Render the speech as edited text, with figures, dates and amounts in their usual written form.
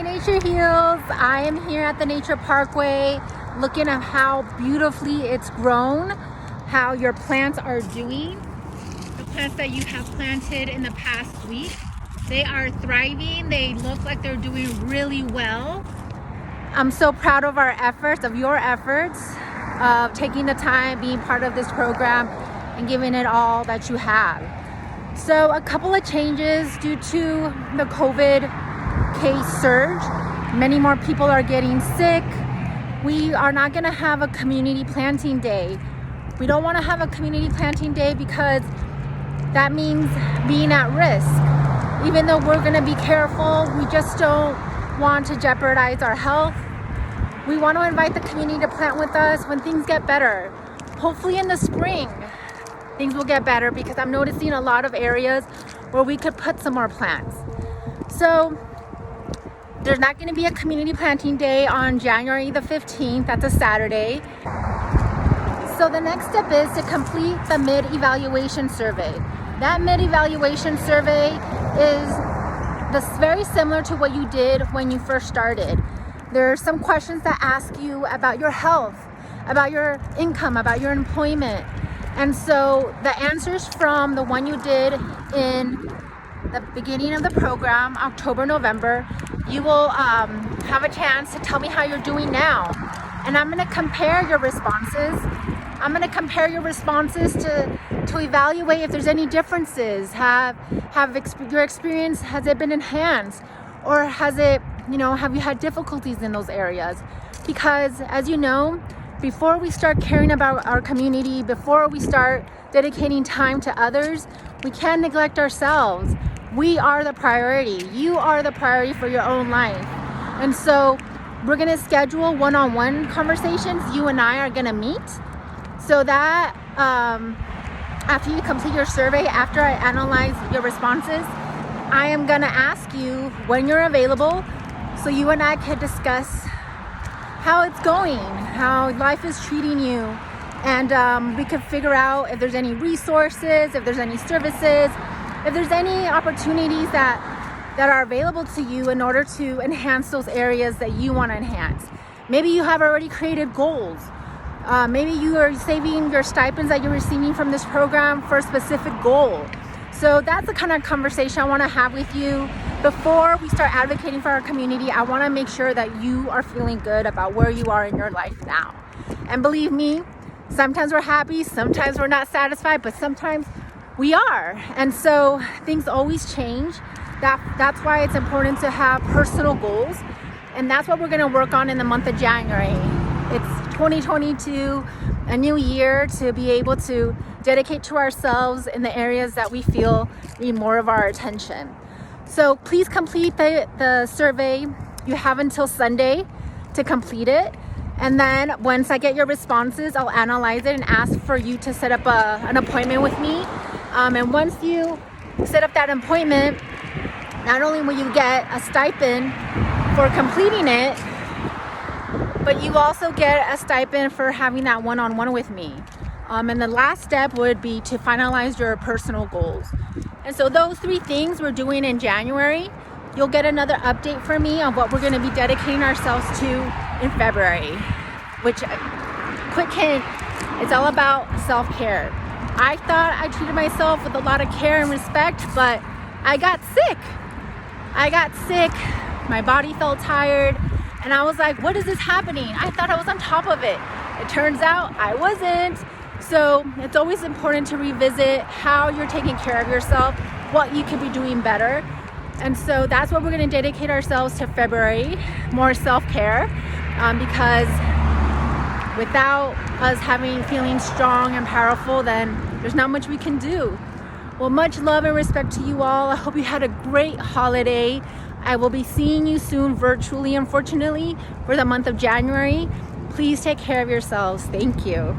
Nature Heals. I am here at the Nature Parkway looking at how beautifully it's grown, how your plants are doing. The plants that you have planted in the past week, they are thriving. They look like they're doing really well. I'm so proud of our efforts, of your efforts, of taking the time, being part of this program and giving it all that you have. So a couple of changes due to the COVID case surge. Many more people are getting sick. We are not going to have a community planting day. We don't want to have a community planting day because that means being at risk. Even though we're going to be careful, we just don't want to jeopardize our health. We want to invite the community to plant with us when things get better. Hopefully in the spring, things will get better because I'm noticing a lot of areas where we could put some more plants. So there's not going to be a community planting day on January the 15th. That's a Saturday. So the next step is to complete the mid-evaluation survey. That mid-evaluation survey is very similar to what you did when you first started. There are some questions that ask you about your health, about your income, about your employment. And so the answers from the one you did in the beginning of the program, October, November, you will have a chance to tell me how you're doing now. And I'm going to compare your responses. I'm going to compare your responses to evaluate if there's any differences. Your experience, has it been enhanced? Or has it, have you had difficulties in those areas? Because as you know, before we start caring about our community, before we start dedicating time to others, we can't neglect ourselves. We are the priority. You are the priority for your own life. And so we're going to schedule one-on-one conversations. You and I are going to meet so that after you complete your survey, after I analyze your responses, I am going to ask you when you're available so you and I can discuss how it's going, how life is treating you. And we can figure out if there's any resources, if there's any services, if there's any opportunities that are available to you in order to enhance those areas that you want to enhance. Maybe you have already created goals. Maybe you are saving your stipends that you're receiving from this program for a specific goal. So that's the kind of conversation I want to have with you. Before we start advocating for our community, I want to make sure that you are feeling good about where you are in your life now. And believe me, sometimes we're happy, sometimes we're not satisfied, but sometimes we are. And so things always change. That's why it's important to have personal goals. And that's what we're going to work on in the month of January. It's 2022, a new year to be able to dedicate to ourselves in the areas that we feel need more of our attention. So please complete the survey. You have until Sunday to complete it. And then once I get your responses, I'll analyze it and ask for you to set up an appointment with me. And once you set up that appointment, not only will you get a stipend for completing it, but you also get a stipend for having that one-on-one with me. And the last step would be to finalize your personal goals. And so those three things we're doing in January. You'll get another update from me on what we're going to be dedicating ourselves to in February, which, quick hint, it's all about self-care. I thought I treated myself with a lot of care and respect, but I got sick. My body felt tired. And I was like, what is this happening? I thought I was on top of it. It turns out I wasn't. So it's always important to revisit how you're taking care of yourself, what you could be doing better. And so that's what we're going to dedicate ourselves to February, more self-care, because without us feeling strong and powerful, then there's not much we can do. Well, much love and respect to you all. I hope you had a great holiday. I will be seeing you soon virtually, unfortunately, for the month of January. Please take care of yourselves. Thank you.